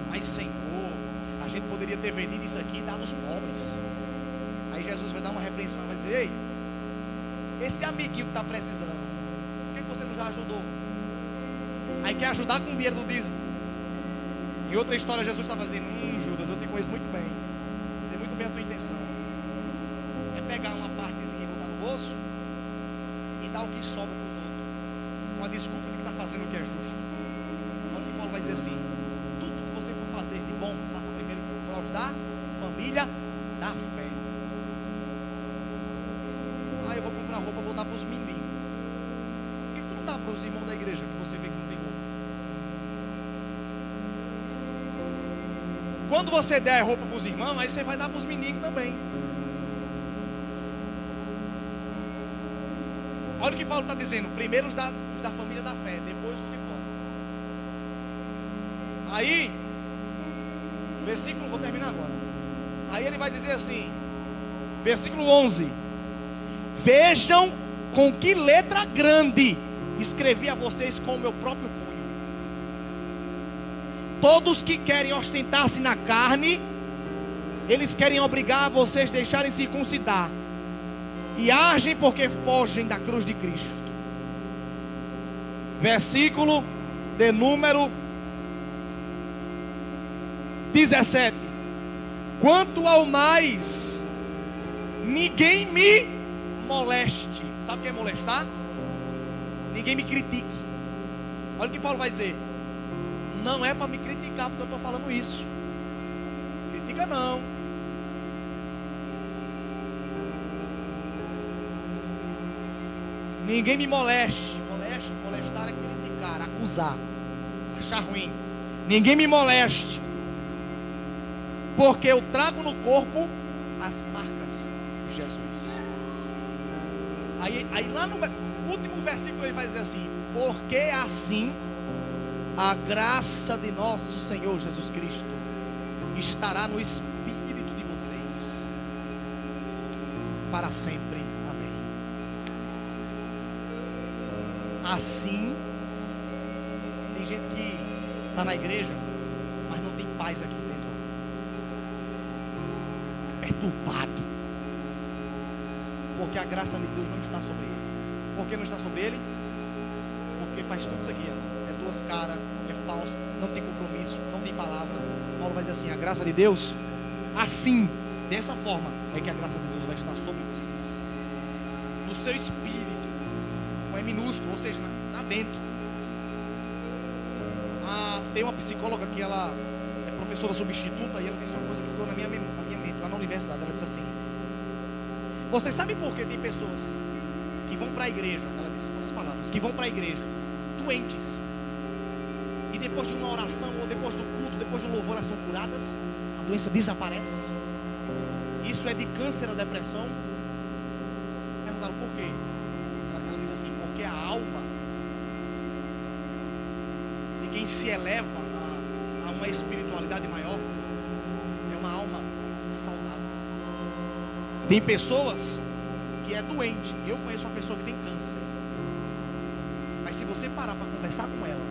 mas Senhor, a gente poderia ter vendido isso aqui e dado aos pobres. Aí Jesus vai dar uma repreensão, vai dizer: ei, esse amiguinho que está precisando, por que você não já ajudou? Aí quer ajudar com o dinheiro do dízimo. Em outra história Jesus estava dizendo: Judas, eu te conheço muito bem, sei muito bem a tua intenção. É pegar uma partezinha e botar no bolso e dar o que sobra para os outros, com a desculpa de que está fazendo o que é justo. Paulo vai dizer assim: tudo que você for fazer de bom, faça primeiro para os da família da fé. Eu vou comprar roupa, vou dar para os meninos. Por que tu não dá para os irmãos da igreja que você vê que não tem roupa. Quando você der roupa para os irmãos, aí você vai dar para os meninos também. Olha o que Paulo está dizendo. Primeiro os da família da fé, depois os de fora. Aí, versículo, vou terminar agora. Aí ele vai dizer assim, versículo 11: vejam com que letra grande escrevi a vocês com o meu próprio punho. Todos que querem ostentar-se na carne, eles querem obrigar vocês a deixarem circuncidar, e agem porque fogem da cruz de Cristo. Versículo de número 17: quanto ao mais, ninguém me moleste. Sabe o que é molestar? Ninguém me critique. Olha o que Paulo vai dizer. Não é para me criticar porque eu estou falando isso. Critica não. Ninguém me moleste. Molestar é criticar, acusar, achar ruim. Ninguém me moleste, porque eu trago no corpo as marcas de Jesus. Aí lá no último versículo ele vai dizer assim: porque assim a graça de nosso Senhor Jesus Cristo estará no espírito de vocês para sempre. Amém. Assim, tem gente que está na igreja, mas não tem paz aqui dentro, perturbado, porque a graça de Deus não está sobre ele. Por que não está sobre ele? Porque faz tudo isso aqui, é duas caras, é falso, não tem compromisso, não tem palavra. Paulo vai dizer assim: a graça de Deus, assim, dessa forma, é que a graça de Deus vai estar sobre vocês, no seu espírito, não é minúsculo, ou seja, lá dentro. Tem uma psicóloga que ela é professora substituta, e ela disse uma coisa que ficou na minha mente, lá na universidade. Ela disse assim: vocês sabem por que tem pessoas que vão para a igreja, ela disse com essas palavras, que vão para a igreja doentes, e depois de uma oração, ou depois do culto, depois de um louvor, elas são curadas, a doença desaparece? Isso é de câncer ou depressão? Perguntaram por quê? Ela diz assim: porque a alma de quem se eleva a uma espiritualidade maior é uma alma saudável. Tem pessoas que é doente. Eu conheço uma pessoa que tem câncer, mas se você parar para conversar com ela,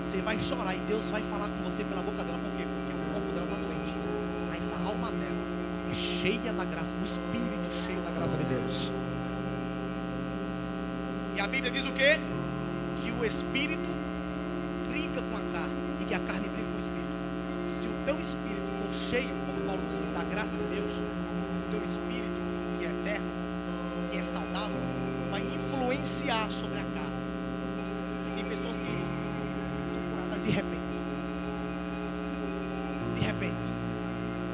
você vai chorar e Deus vai falar com você pela boca dela. Por quê? Porque o corpo dela está doente, mas a alma dela é cheia da graça, o espírito cheio da graça de Deus. E a Bíblia diz o quê? Que o espírito briga com a carne e que a carne briga com o espírito. Se o teu espírito for cheio, como Paulo disse, da graça de Deus, o teu espírito, que é eterno, que é saudável, vai influenciar sobre a carne. E tem pessoas que são curadas de repente,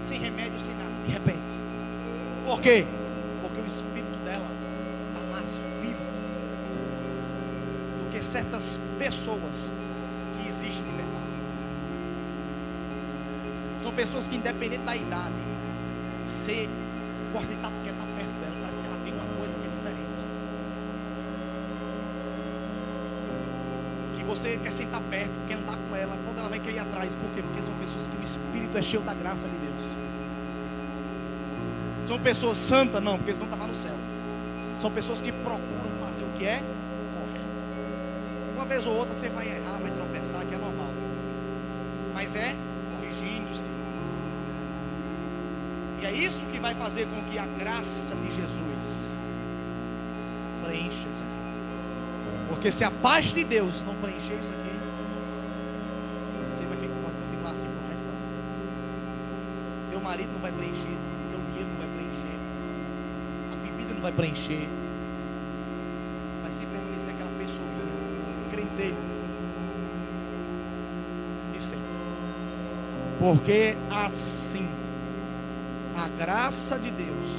sem remédio, sem nada, de repente. Por quê? Porque o espírito dela está mais vivo do que certas pessoas que existem de verdade. São pessoas que, independente da idade, você gosta de estar porque está perto dela, parece que ela tem uma coisa que é diferente, que você quer sentar perto, quer andar com ela, quando ela vai querer ir atrás. Por quê? Porque são pessoas que o espírito é cheio da graça de Deus. São pessoas santas? Não, porque senão estava no céu. São pessoas que procuram fazer o que é correto. Uma vez ou outra você vai errar, vai tropeçar, que é normal, mas é corrigindo-se. E é isso que vai fazer com que a graça de Jesus preencha isso aqui. Porque se a paz de Deus não preencher isso aqui, você vai continuar assim por resto da vida. Teu marido não vai preencher, teu dinheiro não vai preencher, a bebida não vai preencher, vai sempre permanecer aquela pessoa crente de sempre. Porque assim a graça de Deus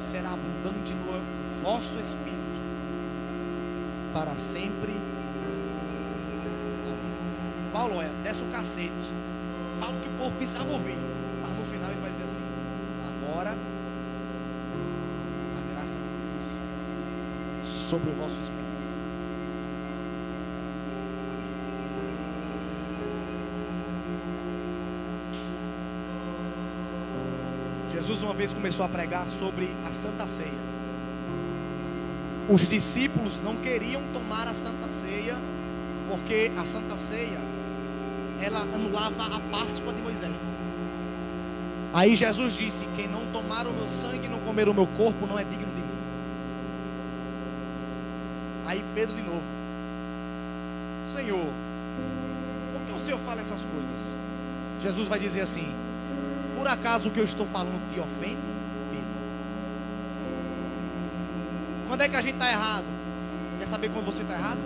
será abundante no vosso espírito, para sempre. Paulo, desce o cacete. Fala o que o povo precisava ouvir. Mas no final ele vai dizer assim: agora, a graça de Deus sobre o vosso espírito. Jesus uma vez começou a pregar sobre a Santa Ceia. Os discípulos não queriam tomar a Santa Ceia, porque a Santa Ceia, ela anulava a Páscoa de Moisés. Aí Jesus disse: quem não tomar o meu sangue e não comer o meu corpo não é digno de mim. Aí Pedro de novo: Senhor, por que o Senhor fala essas coisas? Jesus vai dizer assim: por acaso o que eu estou falando te ofende, Pedro? Quando é que a gente está errado? Quer saber quando você está errado?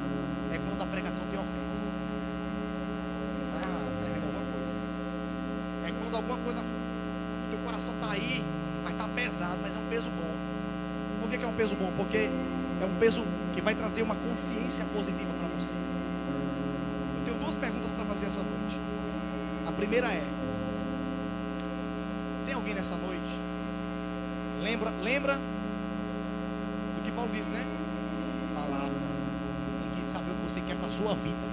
É quando a pregação te ofende. Você está errado, está errando alguma coisa. É quando alguma coisa, o teu coração está aí, mas está pesado, mas é um peso bom. Por que é um peso bom? Porque é um peso que vai trazer uma consciência positiva para você. Eu tenho duas perguntas para fazer essa noite. A primeira é: tem alguém nessa noite? Lembra do que Paulo diz, né? Palavra. Você tem que saber o que você quer para a sua vida.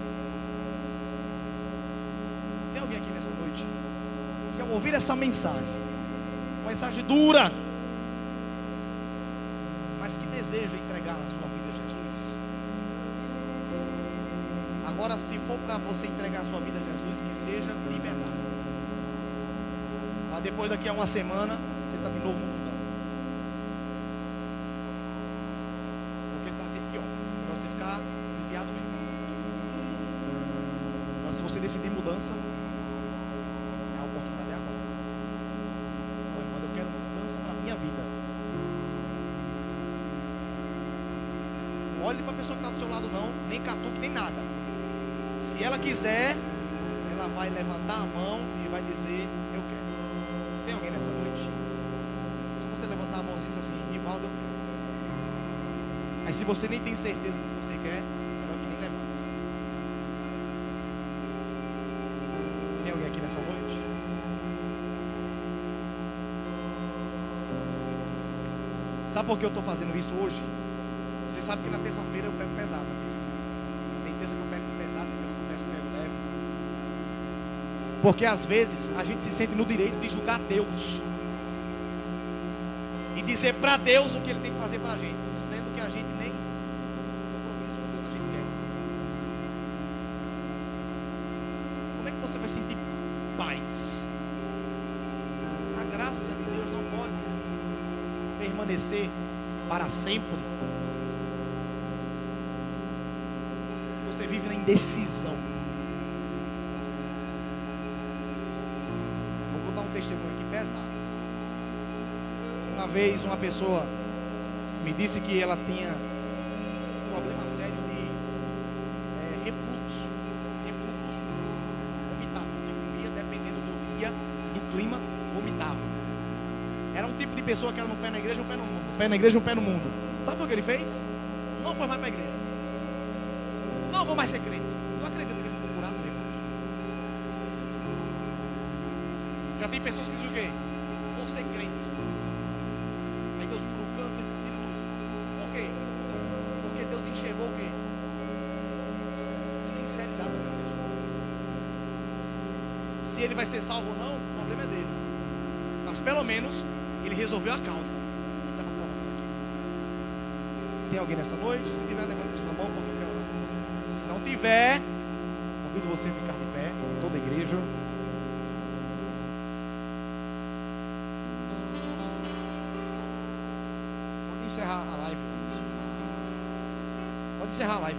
Tem alguém aqui nessa noite que, ao ouvir essa mensagem, uma mensagem dura, mas que deseja entregar a sua vida a Jesus? Agora, se for para você entregar a sua vida a Jesus, que seja de verdade. Mas depois, daqui a uma semana, você está de novo no mundão. Porque senão vai ser pior. Para você ficar desviado mesmo. Então, se você decidir mudança, é a oportunidade agora. Então, quando eu quero mudança para a minha vida, não olhe para a pessoa que está do seu lado não, nem catuque, nem nada. Se ela quiser, ela vai levantar a mão e vai dizer: eu quero. Tem alguém nessa noite? Se você levantar a mãozinha e dizer assim: Rivaldo, eu quero. Mas se você nem tem certeza do que você quer, melhor que nem levanta. Tem alguém aqui nessa noite? Sabe por que eu estou fazendo isso hoje? Você sabe que na terça-feira eu pego pesado. Tem terça que eu pego pesado, tem terça que eu pego leve. Porque às vezes a gente se sente no direito de julgar Deus e dizer para Deus o que Ele tem que fazer para a gente, sendo que a gente nem compromisso com Deus a gente quer. Como é que você vai sentir paz? A graça de Deus não pode permanecer para sempre se você vive na indecisão. Dar um testemunho aqui pesado. Uma vez uma pessoa me disse que ela tinha um problema sério de refluxo. Vomitava. Porque comia, dependendo do dia, do clima, vomitava. Era um tipo de pessoa que era no pé na igreja, um pé no mundo. Um pé na igreja, um pé no mundo. Sabe o que ele fez? Não foi mais para a igreja. Não vou mais ser crente. Não acredito que ele ficou curado mesmo. Já tem pessoas que dizem o quê? Vou ser crente. Aí Deus cura o câncer, tira tudo. Por quê? Porque Deus enxergou o quê? Sinceridade da pessoa. Se ele vai ser salvo ou não, o problema é dele. Mas pelo menos ele resolveu a causa. Tem alguém nessa noite? Se tiver, levante sua mão porque eu quero orar com você. Se não tiver, convido você a ficar de pé, toda a igreja. Encerrar a live. Pode encerrar a live.